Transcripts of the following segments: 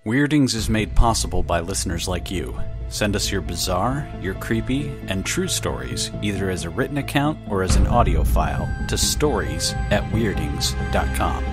Weirdings is made possible by listeners like you. Send us your bizarre, your creepy, and true stories, either as a written account or as an audio file, to stories@weirdings.com.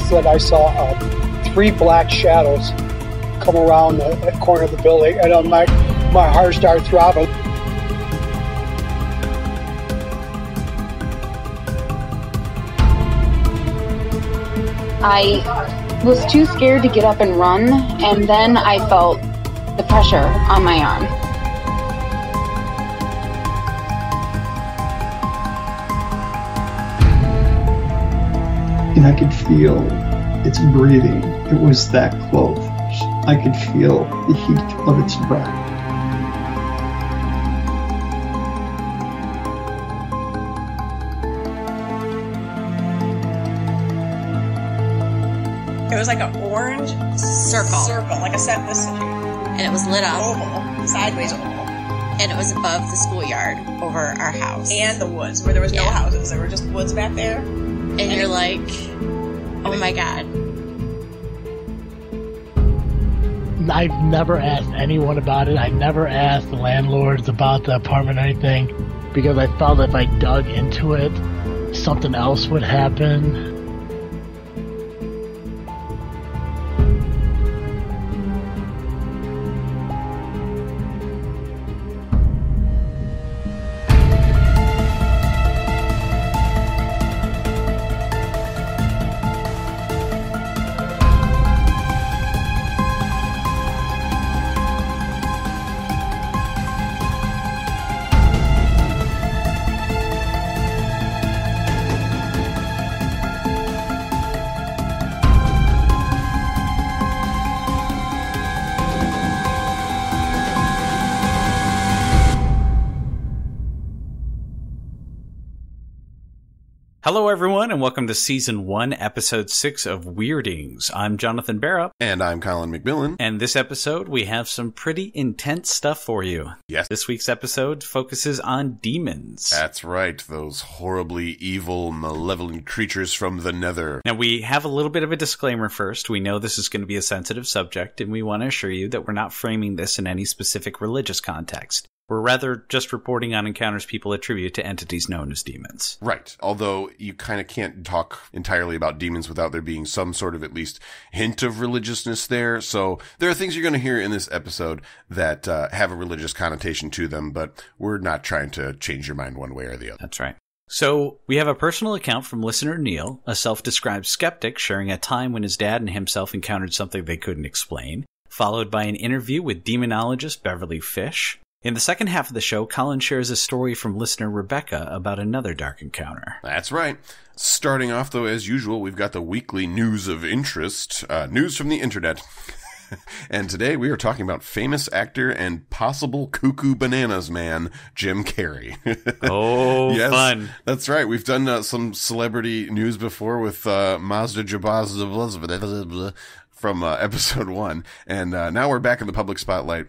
Said I saw three black shadows come around the corner of the building, and my heart started throbbing. I was too scared to get up and run, and then I felt the pressure on my arm. And I could feel its breathing. It was that close. I could feel the heat of its breath. It was like an orange circle, like a set this shape. And it was lit up. Oval, sideways oval. And it was above the schoolyard over our house. And the woods, where there was no houses. There were just woods back there. And you're like, oh my God. I've never asked anyone about it. I never asked the landlords about the apartment or anything, because I felt if I dug into it, something else would happen. Hello, everyone, and welcome to Season 1, Episode 6 of Weirdings. I'm Jonathan Barra. And I'm Colin McMillan. And this episode, we have some pretty intense stuff for you. Yes. This week's episode focuses on demons. That's right, those horribly evil, malevolent creatures from the nether. Now, we have a little bit of a disclaimer first. We know this is going to be a sensitive subject, and we want to assure you that we're not framing this in any specific religious context. We're rather just reporting on encounters people attribute to entities known as demons. Right. Although you kind of can't talk entirely about demons without there being some sort of at least hint of religiousness there. So there are things you're going to hear in this episode that have a religious connotation to them, but we're not trying to change your mind one way or the other. That's right. So we have a personal account from listener Neil, a self-described skeptic sharing a time when his dad and himself encountered something they couldn't explain, followed by an interview with Demonologist Beverly Fish. In the second half of the show, Colin shares a story from listener Rebecca about another dark encounter. That's right. Starting off, though, as usual, we've got the weekly news of interest, news from the internet. And today we are talking about famous actor and possible cuckoo bananas man, Jim Carrey. Oh, yes, fun. That's right. We've done some celebrity news before with Mazda Jabaz from episode 1. And now we're back in the public spotlight.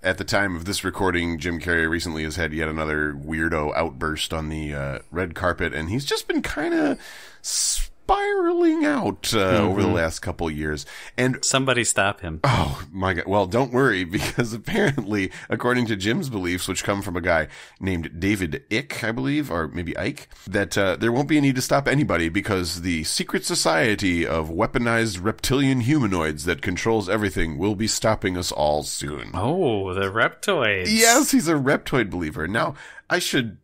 At the time of this recording, Jim Carrey recently has had yet another weirdo outburst on the red carpet, and he's just been kind of spiraling out over the last couple years. And somebody stop him. Oh, my God. Well, don't worry, because apparently, according to Jim's beliefs, which come from a guy named David Icke, I believe, or maybe Ike, that there won't be a need to stop anybody because the secret society of weaponized reptilian humanoids that controls everything will be stopping us all soon. Oh, the reptoids. Yes, he's a reptoid believer. Now, I should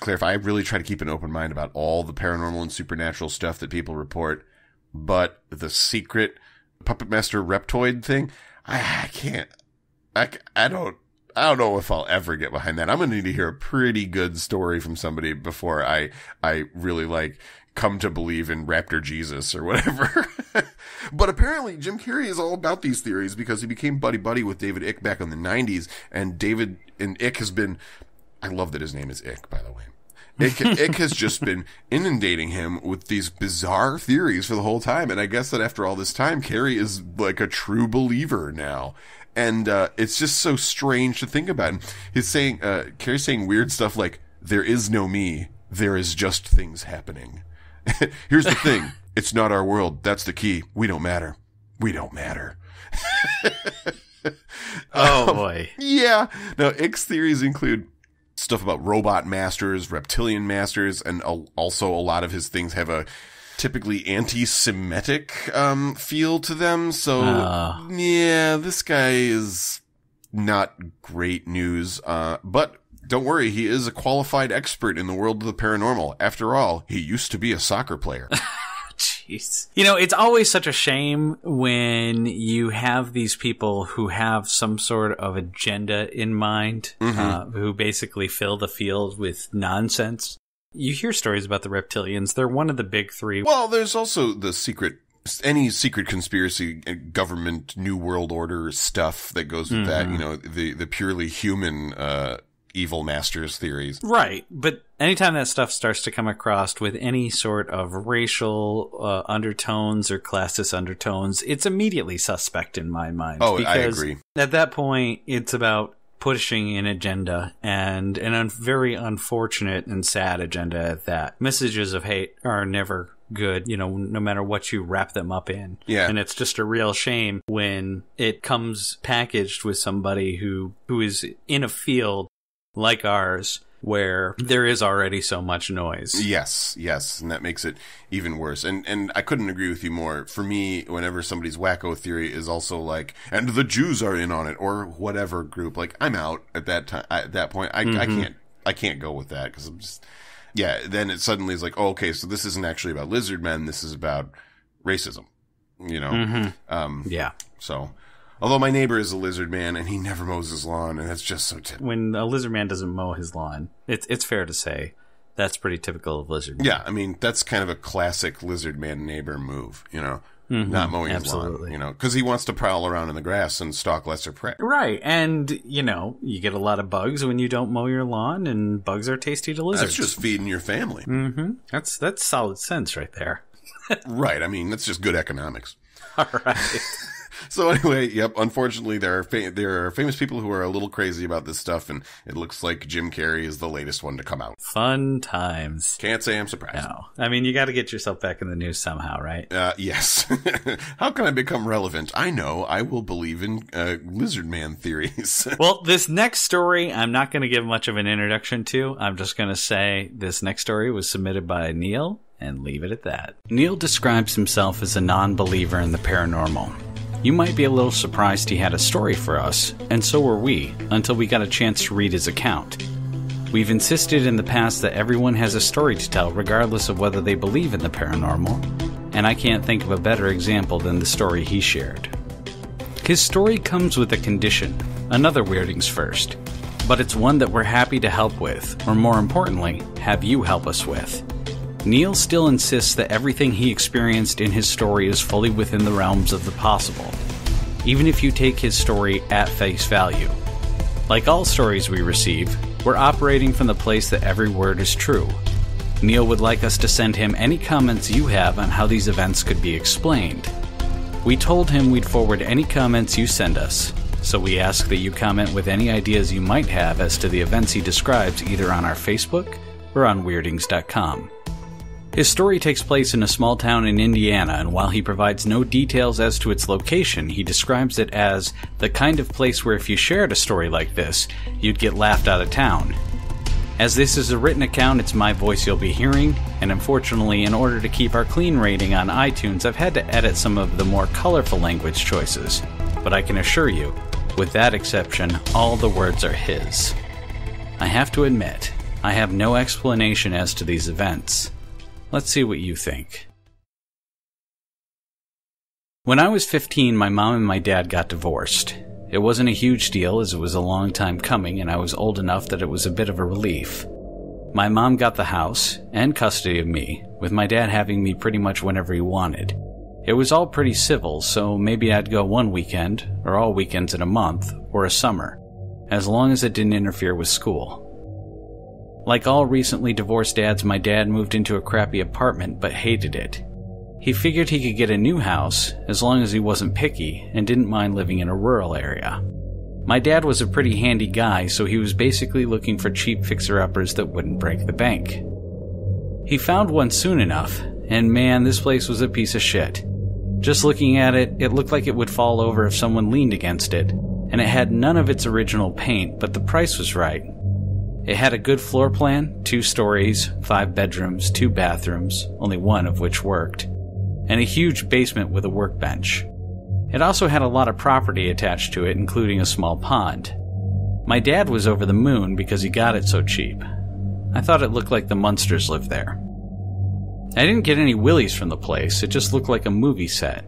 clarify, I really try to keep an open mind about all the paranormal and supernatural stuff that people report, but the secret Puppet Master Reptoid thing, I don't know if I'll ever get behind that. I'm going to need to hear a pretty good story from somebody before I really come to believe in Raptor Jesus or whatever. But apparently Jim Carrey is all about these theories because he became buddy-buddy with David Icke back in the 90s, and David and Icke has been, I love that his name is Icke, by the way. Ick has just been inundating him with these bizarre theories for the whole time. And I guess that after all this time, Carrey is like a true believer now. And it's just so strange to think about. He's saying, Carrey's saying weird stuff like, there is no me, there is just things happening. Here's the thing, it's not our world, that's the key. We don't matter. We don't matter. Oh boy. Yeah. Now, Ick's theories include stuff about robot masters, reptilian masters, and also a lot of his things have a typically anti-Semitic feel to them. So, yeah, this guy is not great news. But don't worry, he is a qualified expert in the world of the paranormal. After all, he used to be a soccer player. Jeez. You know, it's always such a shame when you have these people who have some sort of agenda in mind, who basically fill the field with nonsense. You hear stories about the reptilians. They're one of the big three. Well, there's also any secret conspiracy, government, New World Order stuff that goes with that, you know, the purely human, evil masters theories. Right. But anytime that stuff starts to come across with any sort of racial undertones or classist undertones, it's immediately suspect in my mind. Oh, I agree. At that point, it's about pushing an agenda, and a very unfortunate and sad agenda at that. Messages of hate are never good, you know, no matter what you wrap them up in. Yeah. And it's just a real shame when it comes packaged with somebody who is in a field like ours, where there is already so much noise. Yes, and that makes it even worse. And I couldn't agree with you more. For me, whenever somebody's wacko theory is also like, and the Jews are in on it, or whatever group, like, I'm out at that time. At that point, I can't go with that, because I'm just, yeah. Then it suddenly is like, oh, okay, so this isn't actually about lizard men. This is about racism. You know. Yeah. So. Although my neighbor is a lizard man and he never mows his lawn, and that's just so typical. When a lizard man doesn't mow his lawn, it's fair to say that's pretty typical of lizard man. Yeah, I mean, that's kind of a classic lizard man neighbor move, you know, not mowing his lawn, you know, because he wants to prowl around in the grass and stalk lesser prey. Right, and, you know, you get a lot of bugs when you don't mow your lawn, and bugs are tasty to lizards. That's just feeding your family. That's solid sense right there. Right, I mean, that's just good economics. All right. So anyway, yep, unfortunately there are famous people who are a little crazy about this stuff, and it looks like Jim Carrey is the latest one to come out. Fun times. Can't say I'm surprised. No. I mean, you got to get yourself back in the news somehow, right? Yes. How can I become relevant? I know, I will believe in lizard man theories. Well, this next story, I'm not going to give much of an introduction to. I'm just going to say this next story was submitted by Neil, and leave it at that. Neil describes himself as a non-believer in the paranormal. You might be a little surprised he had a story for us, and so were we, until we got a chance to read his account. We've insisted in the past that everyone has a story to tell regardless of whether they believe in the paranormal, and I can't think of a better example than the story he shared. His story comes with a condition, another Weirdings First, but it's one that we're happy to help with, or more importantly, have you help us with. Neil still insists that everything he experienced in his story is fully within the realms of the possible, even if you take his story at face value. Like all stories we receive, we're operating from the place that every word is true. Neil would like us to send him any comments you have on how these events could be explained. We told him we'd forward any comments you send us, so we ask that you comment with any ideas you might have as to the events he describes either on our Facebook or on Weirdings.com. His story takes place in a small town in Indiana, and while he provides no details as to its location, he describes it as the kind of place where if you shared a story like this, you'd get laughed out of town. As this is a written account, it's my voice you'll be hearing, and unfortunately, in order to keep our clean rating on iTunes, I've had to edit some of the more colorful language choices. But I can assure you, with that exception, all the words are his. I have to admit, I have no explanation as to these events. Let's see what you think. When I was 15, my mom and my dad got divorced. It wasn't a huge deal as it was a long time coming and I was old enough that it was a bit of a relief. My mom got the house and custody of me, with my dad having me pretty much whenever he wanted. It was all pretty civil, so maybe I'd go one weekend, or all weekends in a month, or a summer, as long as it didn't interfere with school. Like all recently divorced dads, my dad moved into a crappy apartment but hated it. He figured he could get a new house as long as he wasn't picky and didn't mind living in a rural area. My dad was a pretty handy guy, so he was basically looking for cheap fixer-uppers that wouldn't break the bank. He found one soon enough, and man, this place was a piece of shit. Just looking at it, it looked like it would fall over if someone leaned against it, and it had none of its original paint, but the price was right. It had a good floor plan, 2 stories, 5 bedrooms, 2 bathrooms, only one of which worked, and a huge basement with a workbench. It also had a lot of property attached to it, including a small pond. My dad was over the moon because he got it so cheap. I thought it looked like the Munsters lived there. I didn't get any willies from the place, it just looked like a movie set.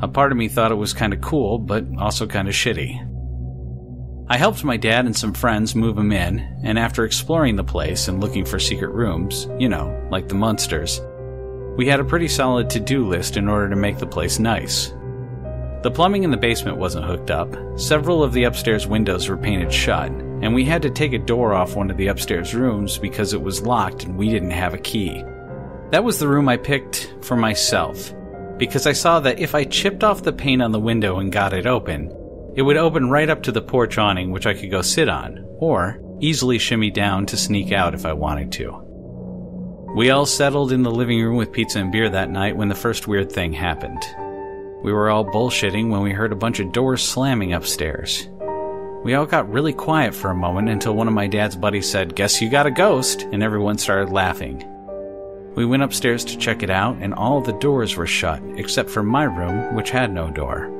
A part of me thought it was kind of cool, but also kind of shitty. I helped my dad and some friends move him in, and after exploring the place and looking for secret rooms, like the Munsters, we had a pretty solid to-do list in order to make the place nice. The plumbing in the basement wasn't hooked up, several of the upstairs windows were painted shut, and we had to take a door off one of the upstairs rooms because it was locked and we didn't have a key. That was the room I picked for myself, because I saw that if I chipped off the paint on the window and got it open, it would open right up to the porch awning which I could go sit on, or easily shimmy down to sneak out if I wanted to. We all settled in the living room with pizza and beer that night when the first weird thing happened. We were all bullshitting when we heard a bunch of doors slamming upstairs. We all got really quiet for a moment until one of my dad's buddies said, "Guess you got a ghost," and everyone started laughing. We went upstairs to check it out, and all the doors were shut, except for my room, which had no door.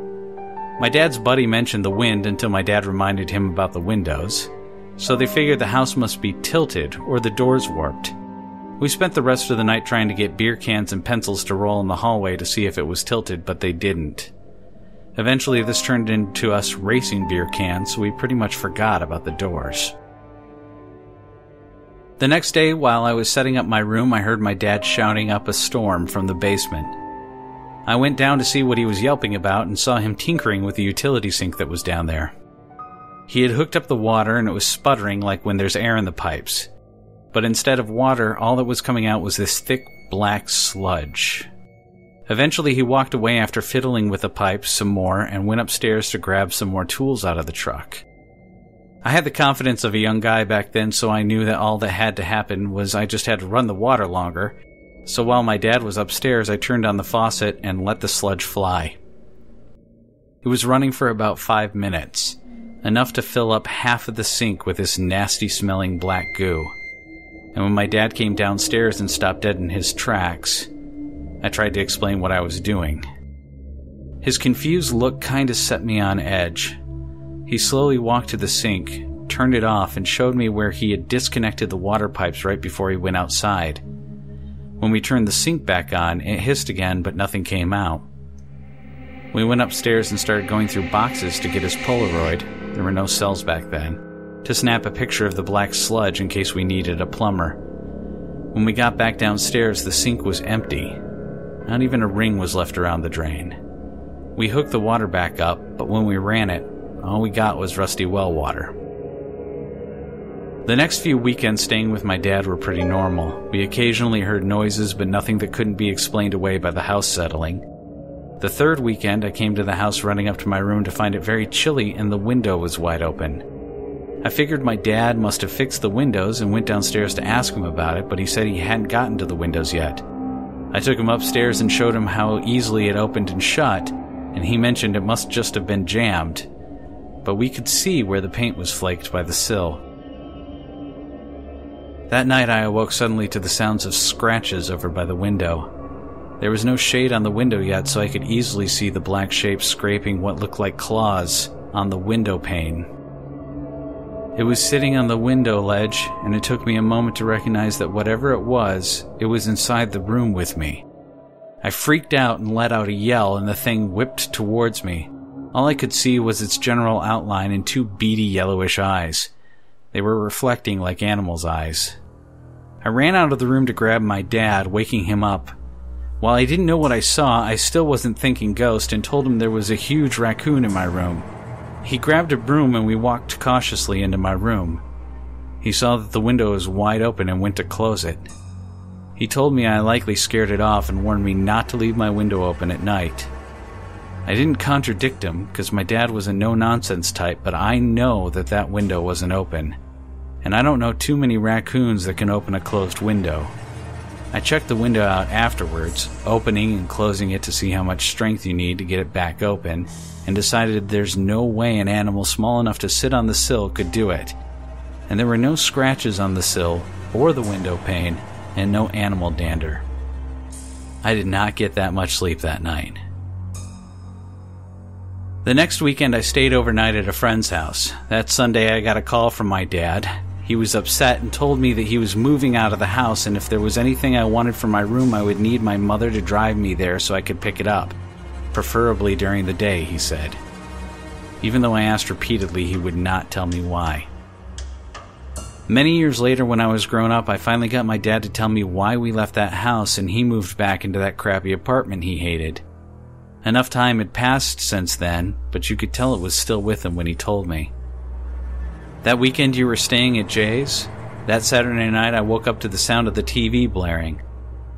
My dad's buddy mentioned the wind until my dad reminded him about the windows, so they figured the house must be tilted or the doors warped. We spent the rest of the night trying to get beer cans and pencils to roll in the hallway to see if it was tilted, but they didn't. Eventually, this turned into us racing beer cans, so we pretty much forgot about the doors. The next day, while I was setting up my room, I heard my dad shouting up a storm from the basement. I went down to see what he was yelping about and saw him tinkering with the utility sink that was down there. He had hooked up the water and it was sputtering like when there's air in the pipes. But instead of water, all that was coming out was this thick black sludge. Eventually he walked away after fiddling with the pipes some more and went upstairs to grab some more tools out of the truck. I had the confidence of a young guy back then, so I knew that all that had to happen was I just had to run the water longer. So while my dad was upstairs, I turned on the faucet and let the sludge fly. It was running for about 5 minutes, enough to fill up half of the sink with this nasty-smelling black goo. And when my dad came downstairs and stopped dead in his tracks, I tried to explain what I was doing. His confused look kinda set me on edge. He slowly walked to the sink, turned it off, and showed me where he had disconnected the water pipes right before he went outside. When we turned the sink back on, it hissed again, but nothing came out. We went upstairs and started going through boxes to get his Polaroid, there were no cells back then, to snap a picture of the black sludge in case we needed a plumber. When we got back downstairs, the sink was empty. Not even a ring was left around the drain. We hooked the water back up, but when we ran it, all we got was rusty well water. The next few weekends staying with my dad were pretty normal. We occasionally heard noises, but nothing that couldn't be explained away by the house settling. The third weekend, I came to the house running up to my room to find it very chilly and the window was wide open. I figured my dad must have fixed the windows and went downstairs to ask him about it, but he said he hadn't gotten to the windows yet. I took him upstairs and showed him how easily it opened and shut, and he mentioned it must just have been jammed, but we could see where the paint was flaked by the sill. That night I awoke suddenly to the sounds of scratches over by the window. There was no shade on the window yet, so I could easily see the black shape scraping what looked like claws on the window pane. It was sitting on the window ledge, and it took me a moment to recognize that whatever it was inside the room with me. I freaked out and let out a yell, and the thing whipped towards me. All I could see was its general outline and 2 beady yellowish eyes. They were reflecting like animals' eyes. I ran out of the room to grab my dad, waking him up. While I didn't know what I saw, I still wasn't thinking ghost and told him there was a huge raccoon in my room. He grabbed a broom and we walked cautiously into my room. He saw that the window was wide open and went to close it. He told me I likely scared it off and warned me not to leave my window open at night. I didn't contradict him because my dad was a no-nonsense type, but I know that that window wasn't open. And I don't know too many raccoons that can open a closed window. I checked the window out afterwards, opening and closing it to see how much strength you need to get it back open, and decided there's no way an animal small enough to sit on the sill could do it. And there were no scratches on the sill or the window pane, and no animal dander. I did not get that much sleep that night. The next weekend I stayed overnight at a friend's house. That Sunday I got a call from my dad. He was upset and told me that he was moving out of the house, and if there was anything I wanted for my room, I would need my mother to drive me there so I could pick it up. Preferably during the day, he said. Even though I asked repeatedly, he would not tell me why. Many years later, when I was grown up, I finally got my dad to tell me why we left that house and he moved back into that crappy apartment he hated. Enough time had passed since then, but you could tell it was still with him when he told me. That weekend you were staying at Jay's? That Saturday night I woke up to the sound of the TV blaring.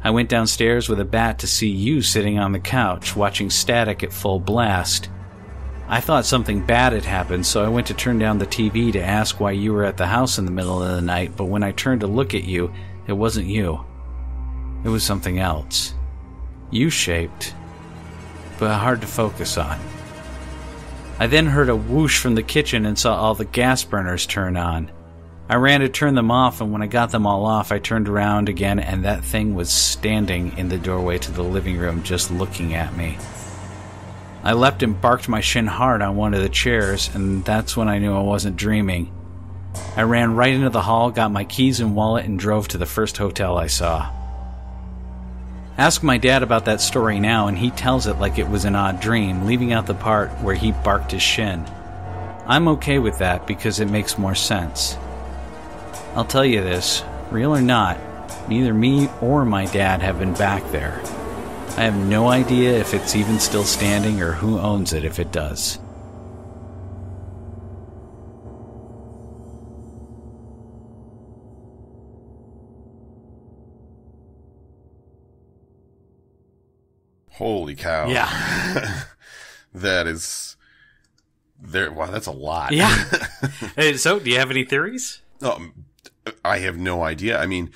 I went downstairs with a bat to see you sitting on the couch, watching Static at full blast. I thought something bad had happened, so I went to turn down the TV to ask why you were at the house in the middle of the night, but when I turned to look at you, it wasn't you. It was something else. U-shaped, but hard to focus on. I then heard a whoosh from the kitchen and saw all the gas burners turn on. I ran to turn them off, and when I got them all off, I turned around again, and that thing was standing in the doorway to the living room just looking at me. I leapt and barked my shin hard on one of the chairs, and that's when I knew I wasn't dreaming. I ran right into the hall, got my keys and wallet, and drove to the first hotel I saw. Ask my dad about that story now, and he tells it like it was an odd dream, leaving out the part where he barked his shin. I'm okay with that because it makes more sense. I'll tell you this, real or not, neither me or my dad have been back there. I have no idea if it's even still standing or who owns it if it does. Holy cow. Yeah. That is... Wow, that's a lot. Yeah. So, do you have any theories? I have no idea. I mean,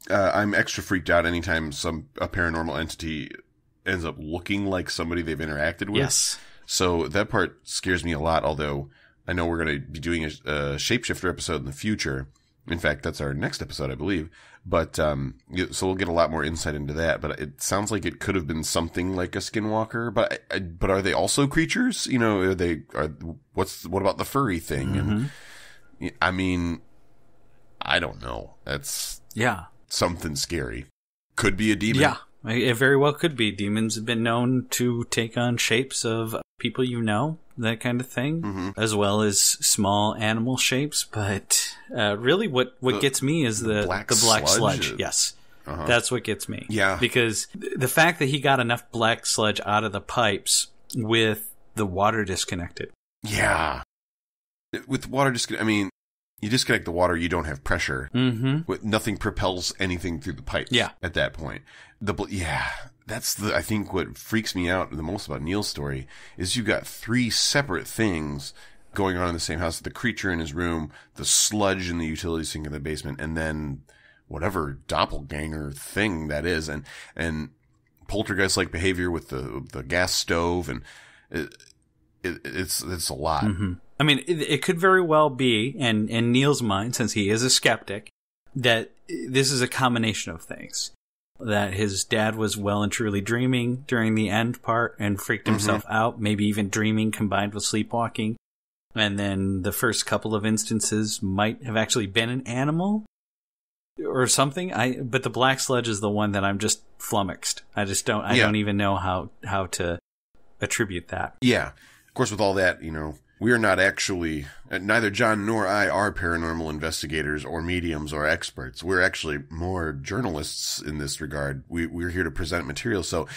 I'm extra freaked out anytime a paranormal entity ends up looking like somebody they've interacted with. Yes. So that part scares me a lot, although I know we're going to be doing a shapeshifter episode in the future. In fact, that's our next episode, I believe. But, so we'll get a lot more insight into that. But it sounds like it could have been something like a skinwalker. But are they also creatures? You know, what about the furry thing? Mm-hmm. And I mean, I don't know. That's something scary. Could be a demon. Yeah, it very well could be. Demons have been known to take on shapes of people you know, that kind of thing, as well as small animal shapes. But really what gets me is the black sludge. Yes, that's what gets me. Yeah. Because the fact that he got enough black sludge out of the pipes with the water disconnected. Yeah. With water disconnected, I mean, you disconnect the water, you don't have pressure. Mm-hmm. Nothing propels anything through the pipes at that point. That's I think what freaks me out the most about Neil's story is you've got three separate things going on in the same house. The creature in his room, the sludge in the utility sink in the basement, and then whatever doppelganger thing that is, and poltergeist-like behavior with the gas stove, and it's a lot. Mm-hmm. I mean, it could very well be, and in Neil's mind, since he is a skeptic, that this is a combination of things. That his dad was well and truly dreaming during the end part and freaked himself out, maybe even dreaming combined with sleepwalking. And then the first couple of instances might have actually been an animal or something. But the black sludge is the one that I'm just flummoxed. I don't even know how to attribute that. Yeah. Of course, with all that, you know, we are not actually, neither John nor I are paranormal investigators or mediums or experts. We're actually more journalists in this regard. We're here to present material. So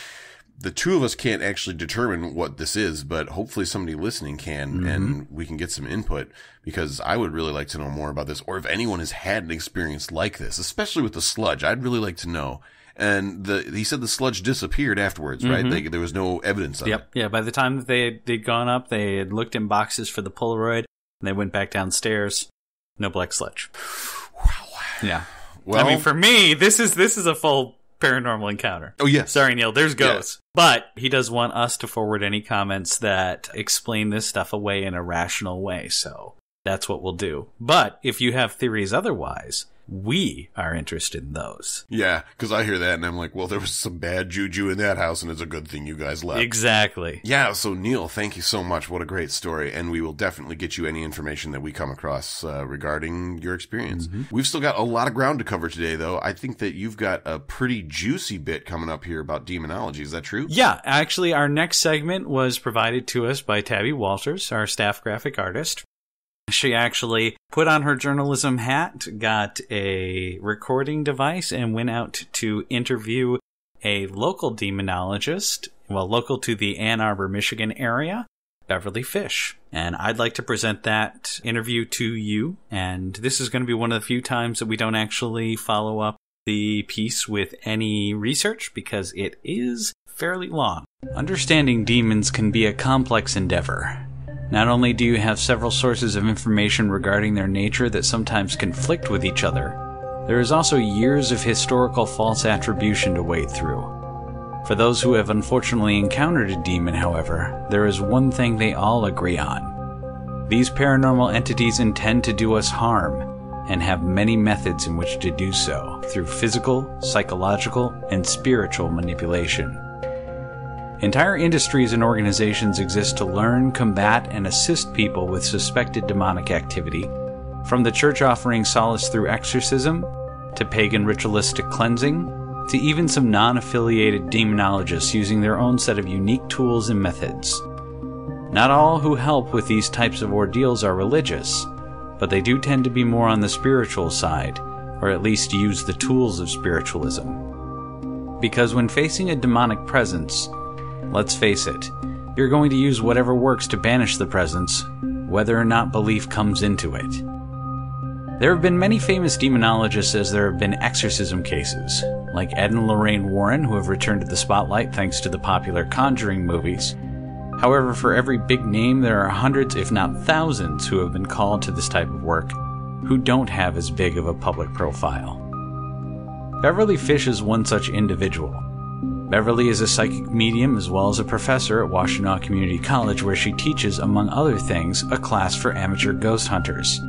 the two of us can't actually determine what this is, but hopefully somebody listening can, and we can get some input, because I would really like to know more about this, or if anyone has had an experience like this, especially with the sludge. I'd really like to know. And he said the sludge disappeared afterwards, right? There was no evidence of it. Yeah, by the time that they'd gone up, they had looked in boxes for the Polaroid, and they went back downstairs. No black sludge. Wow. Yeah. Well, I mean, for me, this is a full paranormal encounter. Oh, yes. Sorry, Neil, there's ghosts. Yeah. But he does want us to forward any comments that explain this stuff away in a rational way, so that's what we'll do. But if you have theories otherwise, we are interested in those. Yeah, because I hear that and I'm like, well, there was some bad juju in that house, and it's a good thing you guys left. Exactly. Yeah, so Neil, thank you so much. What a great story. And we will definitely get you any information that we come across regarding your experience. We've still got a lot of ground to cover today, though. I think that you've got a pretty juicy bit coming up here about demonology. Is that true? Yeah, actually, our next segment was provided to us by Tabby Walters, our staff graphic artist. She actually put on her journalism hat, got a recording device, and went out to interview a local demonologist, local to the Ann Arbor, Michigan area, Beverly Fish. And I'd like to present that interview to you. And this is going to be one of the few times that we don't actually follow up the piece with any research, because it is fairly long. Understanding demons can be a complex endeavor. Not only do you have several sources of information regarding their nature that sometimes conflict with each other, there is also years of historical false attribution to wade through. For those who have unfortunately encountered a demon, however, there is one thing they all agree on. These paranormal entities intend to do us harm, and have many methods in which to do so, through physical, psychological, and spiritual manipulation. Entire industries and organizations exist to learn, combat, and assist people with suspected demonic activity, from the church offering solace through exorcism, to pagan ritualistic cleansing, to even some non-affiliated demonologists using their own set of unique tools and methods. Not all who help with these types of ordeals are religious, but they do tend to be more on the spiritual side, or at least use the tools of spiritualism. Because when facing a demonic presence, let's face it, you're going to use whatever works to banish the presence, whether or not belief comes into it. There have been many famous demonologists as there have been exorcism cases, like Ed and Lorraine Warren, who have returned to the spotlight thanks to the popular Conjuring movies. However, for every big name, there are hundreds, if not thousands, who have been called to this type of work, who don't have as big of a public profile. Beverly Fish is one such individual. Beverly is a psychic medium as well as a professor at Washtenaw Community College, where she teaches, among other things, a class for amateur ghost hunters.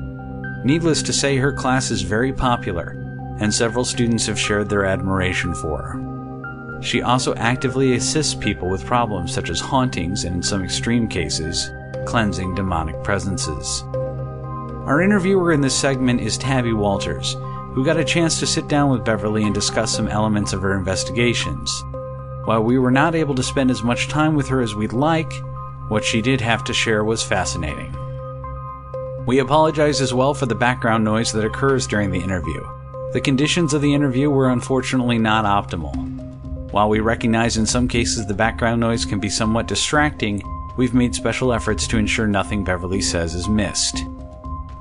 Needless to say, her class is very popular, and several students have shared their admiration for her. She also actively assists people with problems such as hauntings and, in some extreme cases, cleansing demonic presences. Our interviewer in this segment is Tabby Walters, who got a chance to sit down with Beverly and discuss some elements of her investigations. While we were not able to spend as much time with her as we'd like, what she did have to share was fascinating. We apologize as well for the background noise that occurs during the interview. The conditions of the interview were unfortunately not optimal. While we recognize in some cases the background noise can be somewhat distracting, we've made special efforts to ensure nothing Beverly says is missed.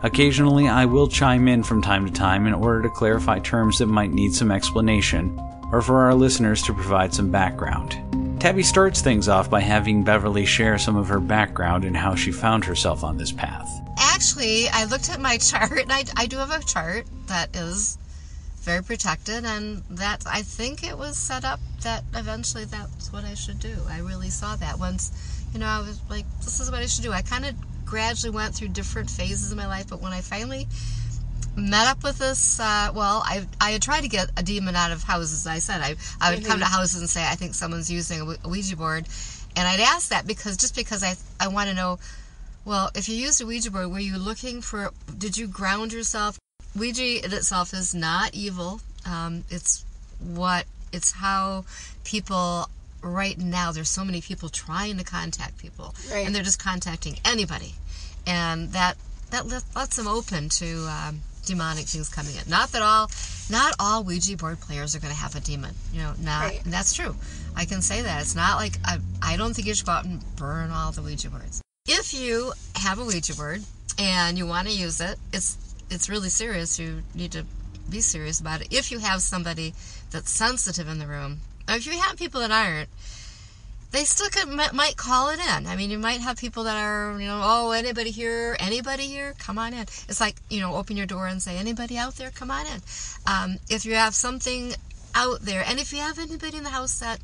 Occasionally, I will chime in from time to time in order to clarify terms that might need some explanation, or for our listeners to provide some background. Tabby starts things off by having Beverly share some of her background and how she found herself on this path. Actually, I looked at my chart, and I do have a chart that is very protected, and that I think it was set up that eventually that's what I should do. I really saw that once, I was like, this is what I should do. I kind of gradually went through different phases of my life, but when I finally met up with this, I had tried to get a demon out of houses. I said I would come to houses and say, I think someone's using a Ouija board, and I'd ask that because I want to know, well, if you used a Ouija board, were you looking for, did you ground yourself? Ouija in itself is not evil. It's how people, right now, there's so many people trying to contact people, and they're just contacting anybody, and that lets them open to demonic things coming in. Not all Ouija board players are going to have a demon. Right. And that's true. I can say that. It's not like, I don't think you should go out and burn all the Ouija boards. If you have a Ouija board and you want to use it, it's really serious. You need to be serious about it. If you have somebody that's sensitive in the room, or if you have people that aren't, they still might call it in. I mean, you might have people that are, anybody here, come on in. It's like, open your door and say, anybody out there, come on in. If you have something out there, and if you have anybody in the house that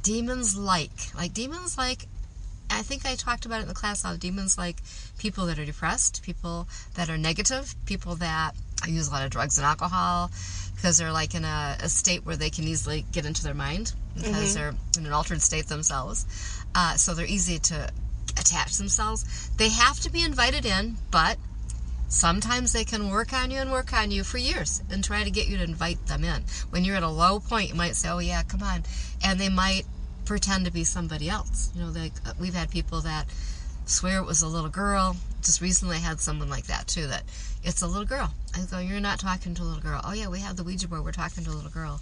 demons like, I think I talked about it in the class, how demons like people that are depressed, people that are negative, people that use a lot of drugs and alcohol, because they're like in a state where they can easily get into their mind, because they're in an altered state themselves. So they're easy to attach themselves. They have to be invited in, but sometimes they can work on you for years and try to get you to invite them in. When you're at a low point, you might say, oh yeah, come on. And they might pretend to be somebody else. We've had people that swear it was a little girl. Just recently I had someone like that too, that it's a little girl. I go, you're not talking to a little girl. Oh yeah, we have the Ouija board, we're talking to a little girl.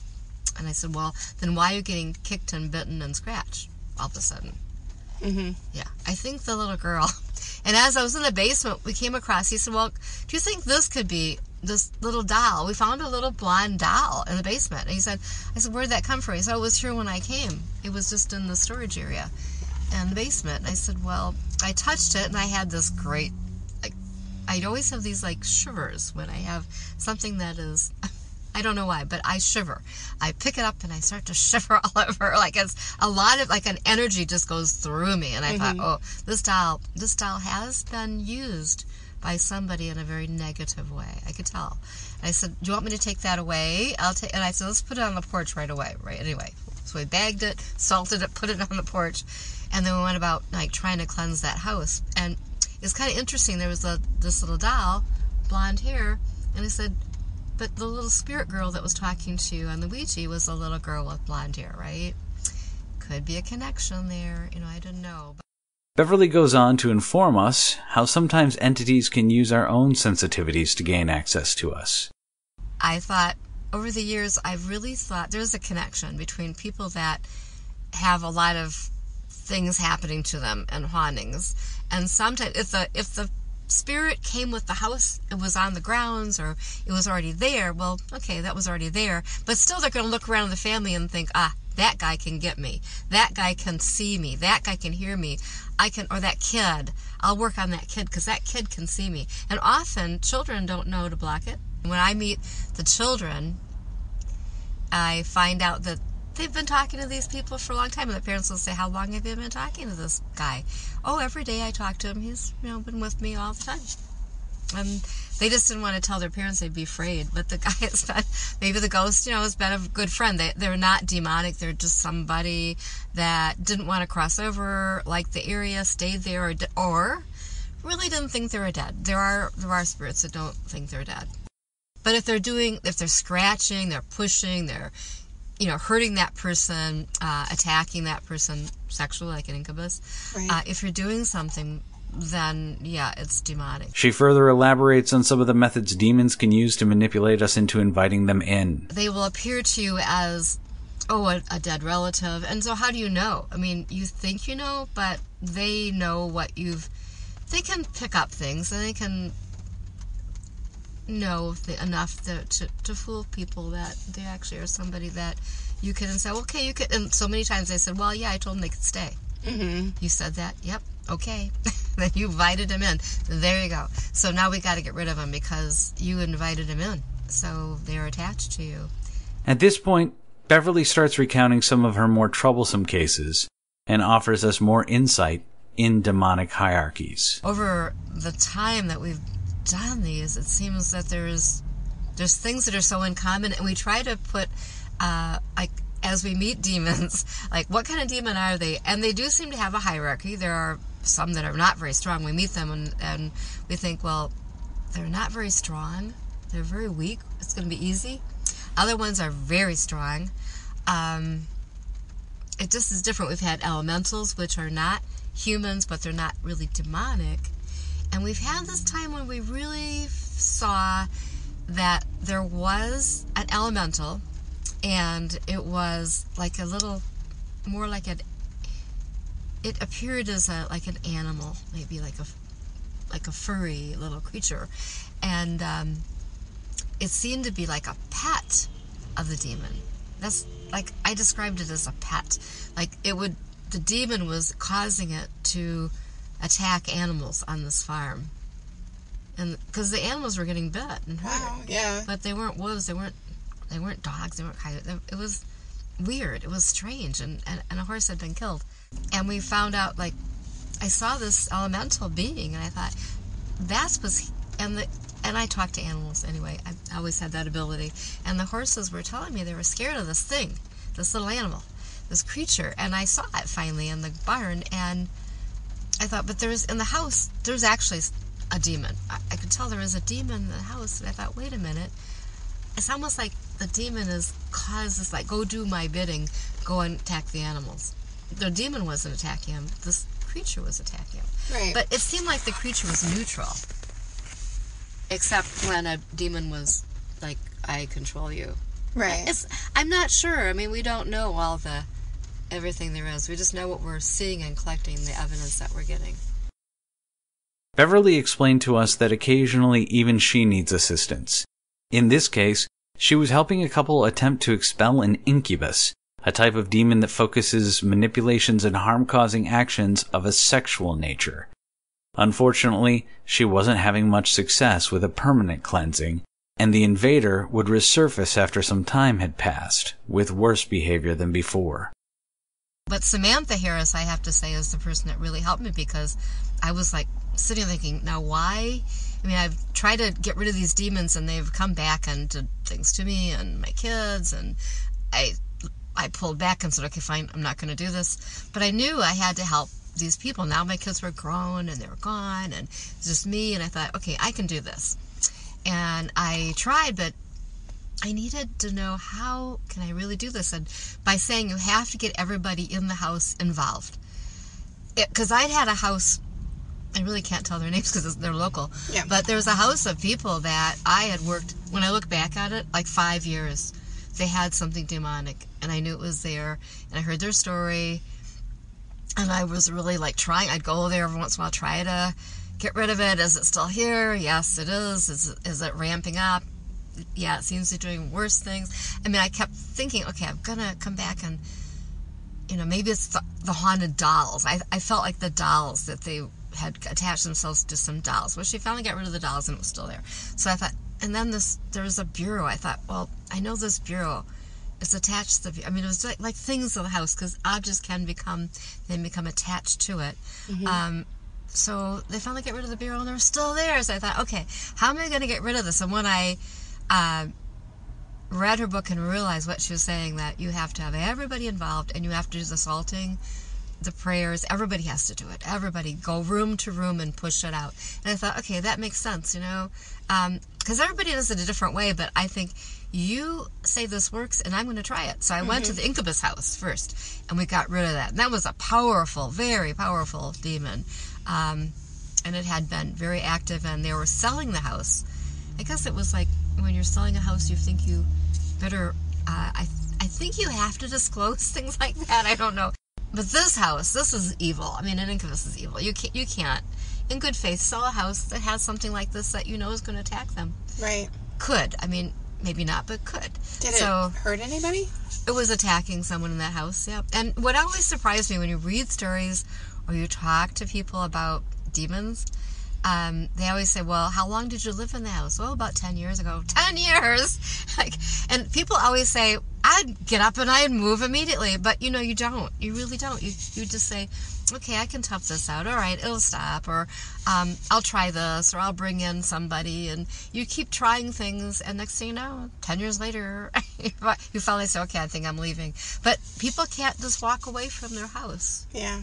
And I said, well, then why are you getting kicked and bitten and scratched all of a sudden? Yeah, I think the little girl. And as I was in the basement, we came across, he said, well, do you think this could be this little doll? We found a little blonde doll in the basement. And I said, where'd that come from? He said, it was here when I came. It was just in the storage area in the basement. And I said, well, I touched it and I had this great, I'd always have these shivers when I have something that is, I don't know why, but I shiver. I pick it up and I start to shiver all over. It's a lot of, an energy just goes through me. And I thought, oh, this doll has been used by somebody in a very negative way. I could tell. And I said, do you want me to take that away? And I said, let's put it on the porch right away. Right. Anyway, so we bagged it, salted it, put it on the porch. And then we went about trying to cleanse that house. And it's kind of interesting. There was this little doll, blonde hair. And I said, but the little spirit girl that was talking to you on the Ouija was a little girl with blonde hair, right? Could be a connection there. I didn't know. Beverly goes on to inform us how sometimes entities can use our own sensitivities to gain access to us. I thought, over the years, I've really thought there's a connection between people that have a lot of things happening to them and hauntings. And sometimes, if the spirit came with the house, it was on the grounds, or it was already there, well, okay, that was already there. But still, they're going to look around the family and think, that guy can get me. That guy can see me. That guy can hear me. Or that kid. I'll work on that kid because that kid can see me. And often, children don't know to block it. When I meet the children, I find out that they've been talking to these people for a long time. And the parents will say, how long have you been talking to this guy? Oh, every day I talk to him. He's been with me all the time. And they just didn't want to tell their parents, they'd be afraid. But the guy has been, maybe the ghost, has been a good friend. They're not demonic. They're just somebody that didn't want to cross over, like the area, stayed there, or really didn't think they were dead. There are spirits that don't think they're dead. But if they're scratching, they're pushing, they're, hurting that person, attacking that person sexually, like an incubus. Right. If you're doing something, then, yeah, it's demonic. She further elaborates on some of the methods demons can use to manipulate us into inviting them in. They will appear to you as, a dead relative. And so how do you know? I mean, you think you know, but they know they can pick up things, and they can know enough to fool people that they actually are somebody that you can say, okay, you could. And so many times they said, well, yeah, I told them they could stay. You said that? Yep. Okay. Then you invited him in. There you go. So now we got to get rid of him because you invited him in. So they're attached to you. At this point, Beverly starts recounting some of her more troublesome cases and offers us more insight in demonic hierarchies. Over the time that we've done these, it seems that there's things that are so in common, and we try to put, as we meet demons, what kind of demon are they? And they do seem to have a hierarchy. There are some that are not very strong. We meet them and we think, well, they're not very strong. They're very weak. It's going to be easy. Other ones are very strong. It just is different. We've had elementals, which are not humans, but they're not really demonic. And we've had this time when we really saw that there was an elemental, and it was like a little, more like it appeared as like an animal, maybe like a furry little creature, and it seemed to be like a pet of the demon. That's like, I described it as a pet. Like the demon was causing it to attack animals on this farm. And because the animals were getting bit and hurt. Wow, yeah. But they weren't wolves, they weren't dogs, they weren't coyotes. It was weird, it was strange, and a horse had been killed. And we found out, like, I saw this elemental being, and I thought, and I talked to animals anyway. I always had that ability. And the horses were telling me they were scared of this thing, this little animal, this creature. And I saw it finally in the barn, and I thought, but in the house, there's actually a demon. I could tell there was a demon in the house, and I thought, wait a minute. It's almost like the demon has caused this, like, go do my bidding, go and attack the animals. The demon wasn't attacking him. This creature was attacking him. Right. But it seemed like the creature was neutral. Except when a demon was like, I control you. Right. I'm not sure. I mean, we don't know everything there is. We just know what we're seeing and collecting, the evidence that we're getting. Beverly explained to us that occasionally even she needs assistance. In this case, she was helping a couple attempt to expel an incubus, a type of demon that focuses manipulations and harm-causing actions of a sexual nature. Unfortunately, she wasn't having much success with a permanent cleansing, and the invader would resurface after some time had passed, with worse behavior than before. But Samantha Harris, I have to say, is the person that really helped me, because I was like sitting thinking, now why? I mean, I've tried to get rid of these demons, and they've come back and did things to me and my kids, and I pulled back and said, okay, fine, I'm not going to do this. But I knew I had to help these people. Now my kids were grown and they were gone, and it was just me, and I thought, okay, I can do this. And I tried, but I needed to know, how can I really do this? And by saying you have to get everybody in the house involved. Because I'd had a house, I really can't tell their names because they're local, yeah. But there was a house of people that I had worked, when I look back at it, like 5 years. They had something demonic, and I knew it was there, and I heard their story, and I was really like trying. I'd go there every once in a while, try to get rid of it. Is it still here? Yes, it is. Is it ramping up? Yeah, it seems to be doing worse things. I mean, I kept thinking, okay, I'm going to come back and, maybe it's the haunted dolls. I felt like the dolls, that they had attached themselves to some dolls. Well, she finally got rid of the dolls, and it was still there. So I thought, and then there was a bureau. I thought, well, I know this bureau is attached to it was like things in the house, because objects can become attached to it. Mm-hmm. So they finally got rid of the bureau, and they were still there. So I thought, okay, how am I going to get rid of this? And when I read her book and realized what she was saying, that you have to have everybody involved, and you have to do the salting, the prayers, everybody has to do it. Everybody go room to room and push it out. And I thought, okay, that makes sense, because everybody does it a different way, but I think you say this works, and I'm going to try it. So I went to the incubus house first, and we got rid of that. And that was a powerful, very powerful demon. And it had been very active, and they were selling the house. I guess it was like, when you're selling a house, you think you better, I think you have to disclose things like that. I don't know. But this house, this is evil. I mean, an incubus is evil. You can't, in good faith, sell a house that has something like this that is going to attack them. Right. Could. I mean, maybe not, but could. Did it hurt anybody? It was attacking someone in that house, yeah. And what always surprised me, when you read stories or you talk to people about demons, they always say, well, how long did you live in the house? Well, about 10 years ago. 10 years! And people always say, I'd get up and I'd move immediately. But, you don't. You really don't. You just say, okay, I can tough this out. All right, it'll stop. Or I'll try this. Or I'll bring in somebody. And you keep trying things. And next thing you know, 10 years later, you finally say, okay, I think I'm leaving. But people can't just walk away from their house. Yeah.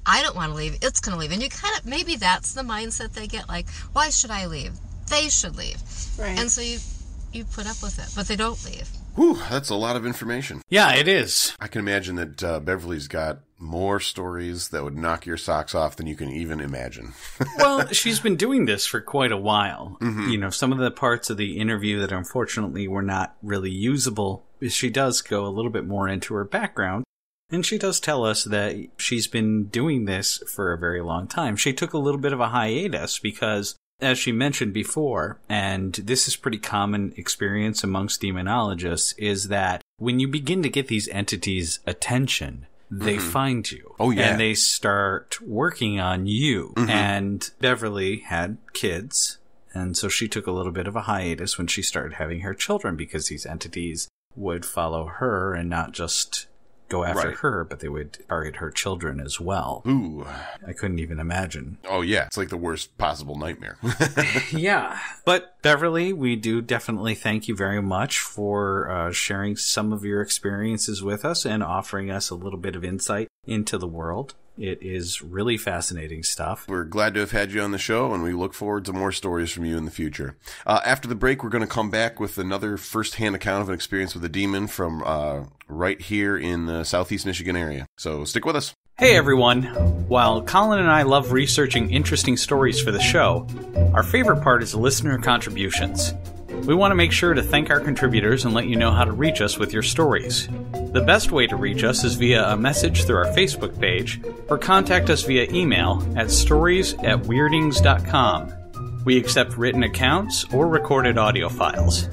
I don't want to leave. It's going to leave. And you maybe that's the mindset they get, like, why should I leave? They should leave. Right. And so you put up with it, but they don't leave. Whew, that's a lot of information. Yeah, it is. I can imagine that Beverly's got more stories that would knock your socks off than you can even imagine. Well, she's been doing this for quite a while. Mm-hmm. You know, some of the parts of the interview that unfortunately were not really usable, she does go a little bit more into her background. And she does tell us that she's been doing this for a very long time. She took a little bit of a hiatus because, as she mentioned before, and this is pretty common experience amongst demonologists, is that when you begin to get these entities' attention, they find you. Oh, yeah. And they start working on you. Mm-hmm. And Beverly had kids, and so she took a little bit of a hiatus when she started having her children, because these entities would follow her and not just go after her, but they would target her children as well. Ooh. I couldn't even imagine. Oh, yeah. It's like the worst possible nightmare. Yeah. But, Beverly, we do definitely thank you very much for sharing some of your experiences with us and offering us a little bit of insight into the world. It is really fascinating stuff. We're glad to have had you on the show, and we look forward to more stories from you in the future. After the break, we're going to come back with another first-hand account of an experience with a demon from right here in the Southeast Michigan area. So stick with us. Hey everyone! While Colin and I love researching interesting stories for the show, our favorite part is listener contributions. We want to make sure to thank our contributors and let you know how to reach us with your stories. The best way to reach us is via a message through our Facebook page, or contact us via email at stories@weirdings.com. We accept written accounts or recorded audio files.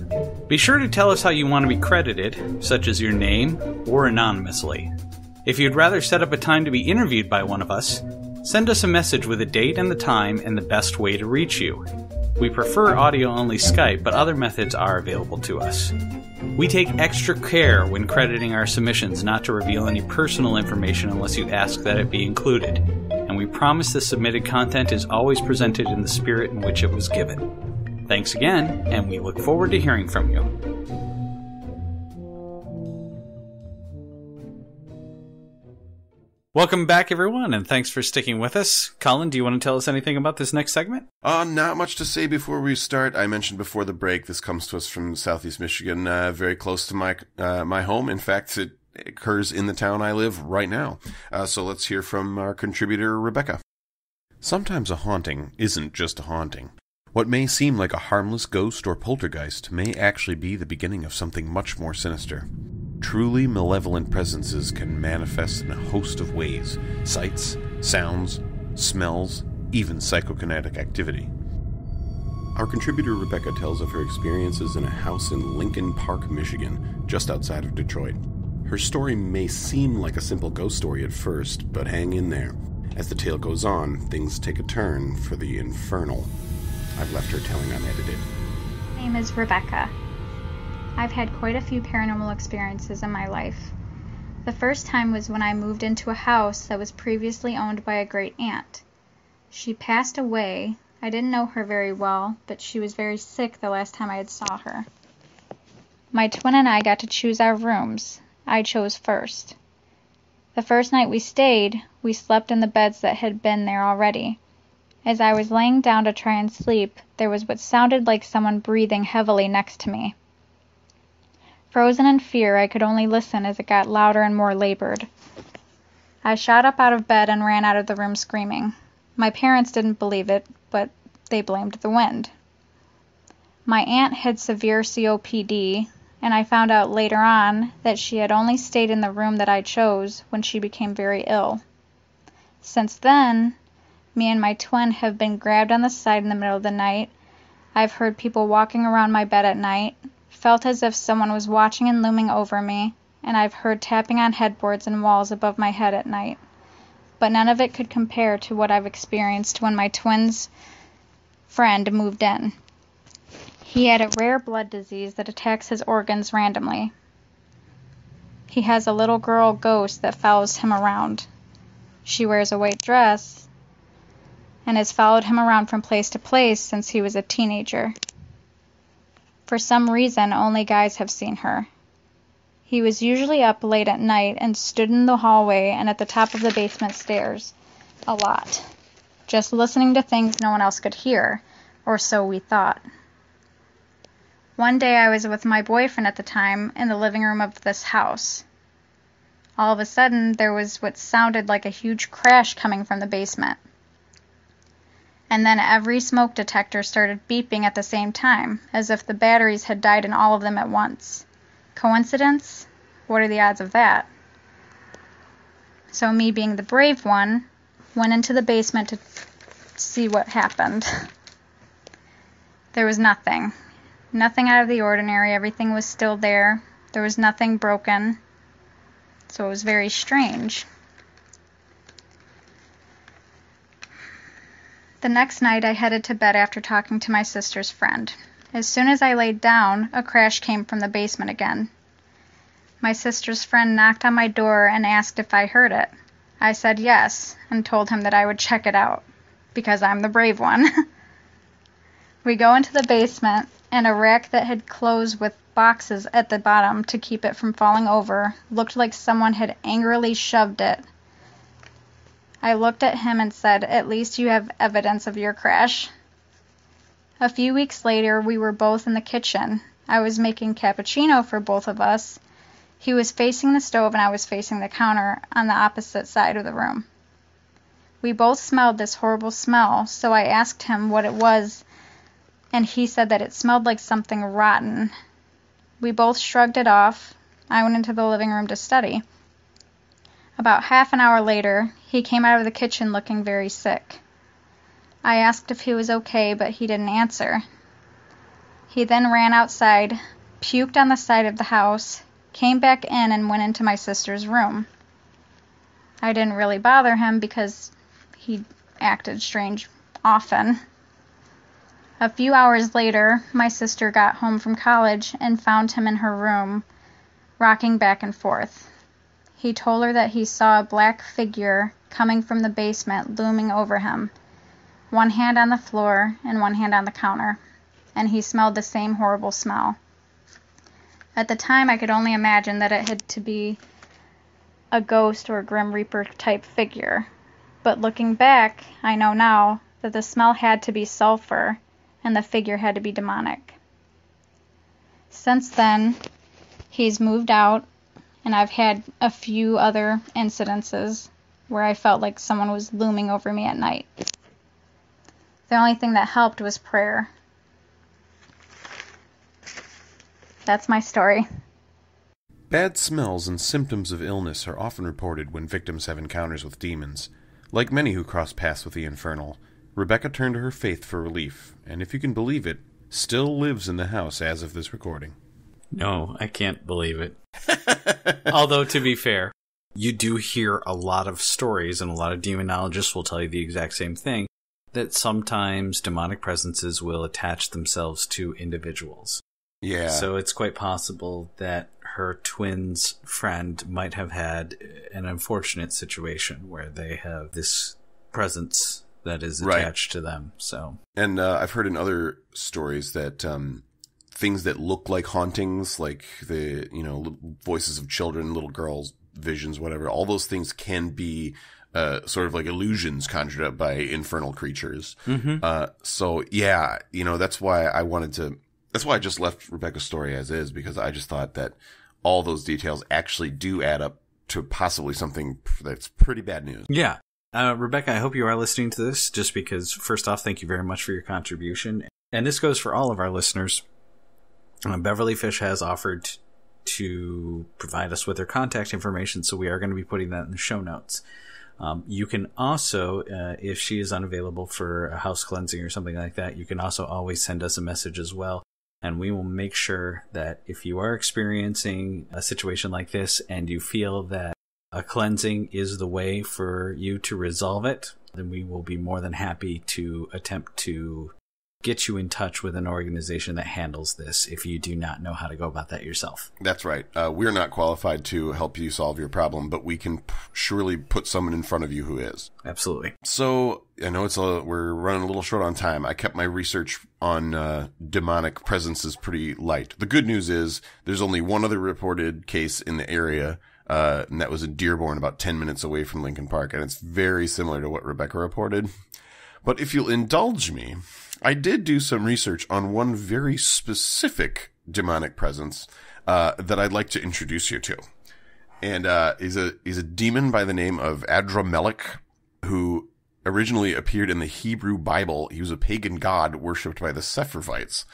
Be sure to tell us how you want to be credited, such as your name or anonymously. If you'd rather set up a time to be interviewed by one of us, send us a message with a date and the time and the best way to reach you. We prefer audio-only Skype, but other methods are available to us. We take extra care when crediting our submissions not to reveal any personal information unless you ask that it be included, and we promise the submitted content is always presented in the spirit in which it was given. Thanks again, and we look forward to hearing from you. Welcome back, everyone, and thanks for sticking with us. Colin, do you want to tell us anything about this next segment? Not much to say before we start. I mentioned before the break, this comes to us from Southeast Michigan, very close to my home. In fact, it occurs in the town I live right now. So let's hear from our contributor, Rebecca. Sometimes a haunting isn't just a haunting. What may seem like a harmless ghost or poltergeist may actually be the beginning of something much more sinister. Truly malevolent presences can manifest in a host of ways: sights, sounds, smells, even psychokinetic activity. Our contributor Rebecca tells of her experiences in a house in Lincoln Park, Michigan, just outside of Detroit. Her story may seem like a simple ghost story at first, but hang in there. As the tale goes on, things take a turn for the infernal. I've left her telling unedited. My name is Rebecca. I've had quite a few paranormal experiences in my life. The first time was when I moved into a house that was previously owned by a great aunt. She passed away. I didn't know her very well, but she was very sick the last time I had saw her. My twin and I got to choose our rooms. I chose first. The first night we stayed, we slept in the beds that had been there already. As I was laying down to try and sleep, there was what sounded like someone breathing heavily next to me. Frozen in fear, I could only listen as it got louder and more labored. I shot up out of bed and ran out of the room screaming. My parents didn't believe it, but they blamed the wind. My aunt had severe COPD, and I found out later on that she had only stayed in the room that I chose when she became very ill. Since then, me and my twin have been grabbed on the side in the middle of the night. I've heard people walking around my bed at night, felt as if someone was watching and looming over me, and I've heard tapping on headboards and walls above my head at night. But none of it could compare to what I've experienced when my twin's friend moved in. He had a rare blood disease that attacks his organs randomly. He has a little girl ghost that follows him around. She wears a white dress and has followed him around from place to place since he was a teenager. For some reason, only guys have seen her. He was usually up late at night and stood in the hallway and at the top of the basement stairs a lot, just listening to things no one else could hear, or so we thought. One day I was with my boyfriend at the time in the living room of this house. All of a sudden, there was what sounded like a huge crash coming from the basement. And then every smoke detector started beeping at the same time, as if the batteries had died in all of them at once. Coincidence? What are the odds of that? So me, being the brave one, went into the basement to see what happened. There was nothing. Nothing out of the ordinary. Everything was still there. There was nothing broken. So it was very strange. The next night, I headed to bed after talking to my sister's friend. As soon as I laid down, a crash came from the basement again. My sister's friend knocked on my door and asked if I heard it. I said yes, and told him that I would check it out, because I'm the brave one. We go into the basement, and a rack that had closed with boxes at the bottom to keep it from falling over looked like someone had angrily shoved it. I looked at him and said, "At least you have evidence of your crash." A few weeks later, we were both in the kitchen. I was making cappuccino for both of us. He was facing the stove and I was facing the counter on the opposite side of the room. We both smelled this horrible smell, so I asked him what it was, and he said that it smelled like something rotten. We both shrugged it off. I went into the living room to study. About half an hour later, he came out of the kitchen looking very sick. I asked if he was okay, but he didn't answer. He then ran outside, puked on the side of the house, came back in, and went into my sister's room. I didn't really bother him because he acted strange often. A few hours later, my sister got home from college and found him in her room, rocking back and forth. He told her that he saw a black figure coming from the basement looming over him, one hand on the floor and one hand on the counter, and he smelled the same horrible smell. At the time, I could only imagine that it had to be a ghost or Grim Reaper type figure, but looking back, I know now that the smell had to be sulfur and the figure had to be demonic. Since then, he's moved out, and I've had a few other incidences where I felt like someone was looming over me at night. The only thing that helped was prayer. That's my story. Bad smells and symptoms of illness are often reported when victims have encounters with demons. Like many who cross paths with the infernal, Rebecca turned to her faith for relief, and if you can believe it, still lives in the house as of this recording. No, I can't believe it. Although, to be fair, you do hear a lot of stories, and a lot of demonologists will tell you the exact same thing, that sometimes demonic presences will attach themselves to individuals. Yeah. So it's quite possible that her twin's friend might have had an unfortunate situation where they have this presence that is attached to them. So, and I've heard in other stories that things that look like hauntings, like the voices of children, little girls, visions, whatever, all those things can be sort of like illusions conjured up by infernal creatures. Mm-hmm. So yeah, that's why I just left Rebecca's story as is, because I just thought that all those details actually do add up to possibly something that's pretty bad news. Yeah. Rebecca, I hope you are listening to this, just because, first off, thank you very much for your contribution. And this goes for all of our listeners. Beverly Fish has offered to provide us with their contact information, so we are going to be putting that in the show notes. You can also, if she is unavailable for a house cleansing or something like that, you can also always send us a message as well. And we will make sure that if you are experiencing a situation like this and you feel that a cleansing is the way for you to resolve it, then we will be more than happy to attempt to get you in touch with an organization that handles this if you do not know how to go about that yourself. That's right. We're not qualified to help you solve your problem, but we can surely put someone in front of you who is. Absolutely. So I know we're running a little short on time. I kept my research on demonic presences pretty light. The good news is there's only one other reported case in the area, and that was in Dearborn, about 10 minutes away from Lincoln Park, and it's very similar to what Rebecca reported. But if you'll indulge me, I did do some research on one very specific demonic presence that I'd like to introduce you to. And he's a demon by the name of Adramelech, who originally appeared in the Hebrew Bible. He was a pagan god worshipped by the Sepharvites.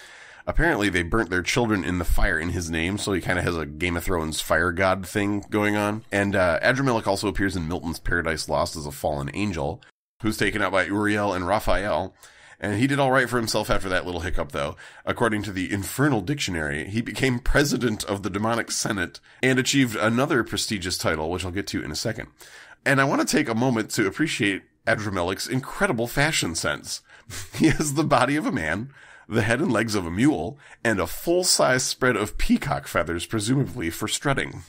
Apparently, they burnt their children in the fire in his name, so he kind of has a Game of Thrones fire god thing going on. And Adramelech also appears in Milton's Paradise Lost as a fallen angel, who's taken out by Uriel and Raphael. And he did all right for himself after that little hiccup, though. According to the Infernal Dictionary, he became president of the demonic senate and achieved another prestigious title, which I'll get to in a second. And I want to take a moment to appreciate Adramelech's incredible fashion sense. He has the body of a man, the head and legs of a mule, and a full-size spread of peacock feathers, presumably for strutting.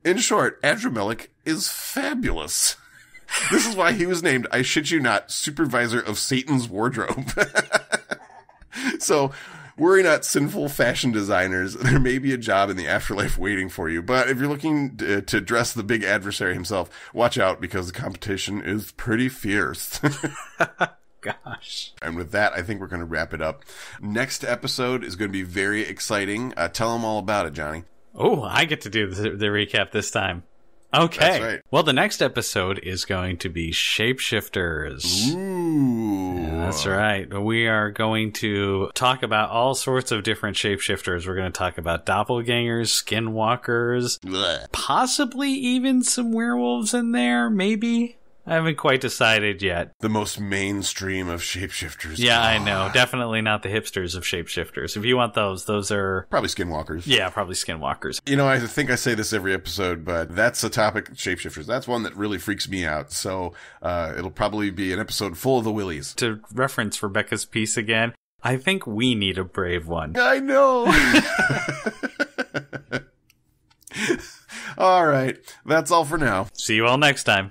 In short, Adramelech is fabulous. This is why he was named, I shit you not, Supervisor of Satan's Wardrobe. So, worry not, sinful fashion designers. There may be a job in the afterlife waiting for you, but if you're looking to dress the big adversary himself, watch out because the competition is pretty fierce. Gosh. And with that, I think we're going to wrap it up. Next episode is going to be very exciting. Tell them all about it, Johnny. Oh, I get to do the recap this time. Okay. That's right. Well, the next episode is going to be Shapeshifters. Ooh. Yeah, that's right. We are going to talk about all sorts of different shapeshifters. We're going to talk about doppelgangers, skinwalkers, possibly even some werewolves in there, maybe. I haven't quite decided yet. The most mainstream of shapeshifters. Yeah, I know. Definitely not the hipsters of shapeshifters. If you want those are... probably skinwalkers. Yeah, probably skinwalkers. You know, I think I say this every episode, but that's a topic, shapeshifters. That's one that really freaks me out. So it'll probably be an episode full of the willies. To reference Rebecca's piece again, I think we need a brave one. I know. All right. That's all for now. See you all next time.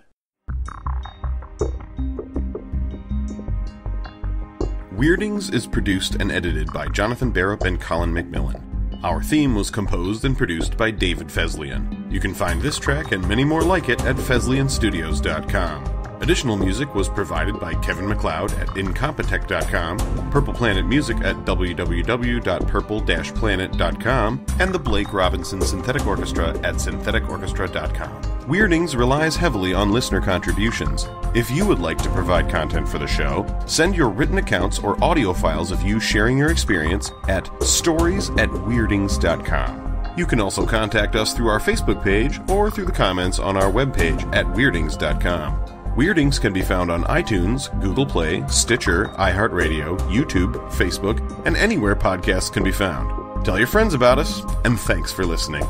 Weirdings is produced and edited by Jonathan Barrop and Colin McMillan. Our theme was composed and produced by David Feslian. You can find this track and many more like it at feslianstudios.com. Additional music was provided by Kevin MacLeod at Incompetech.com, Purple Planet Music at www.purple-planet.com, and the Blake Robinson Synthetic Orchestra at syntheticorchestra.com. Weirdings relies heavily on listener contributions. If you would like to provide content for the show, send your written accounts or audio files of you sharing your experience at stories@weirdings.com. You can also contact us through our Facebook page or through the comments on our webpage at weirdings.com. Weirdings can be found on iTunes, Google Play, Stitcher, iHeartRadio, YouTube, Facebook, and anywhere podcasts can be found. Tell your friends about us, and thanks for listening.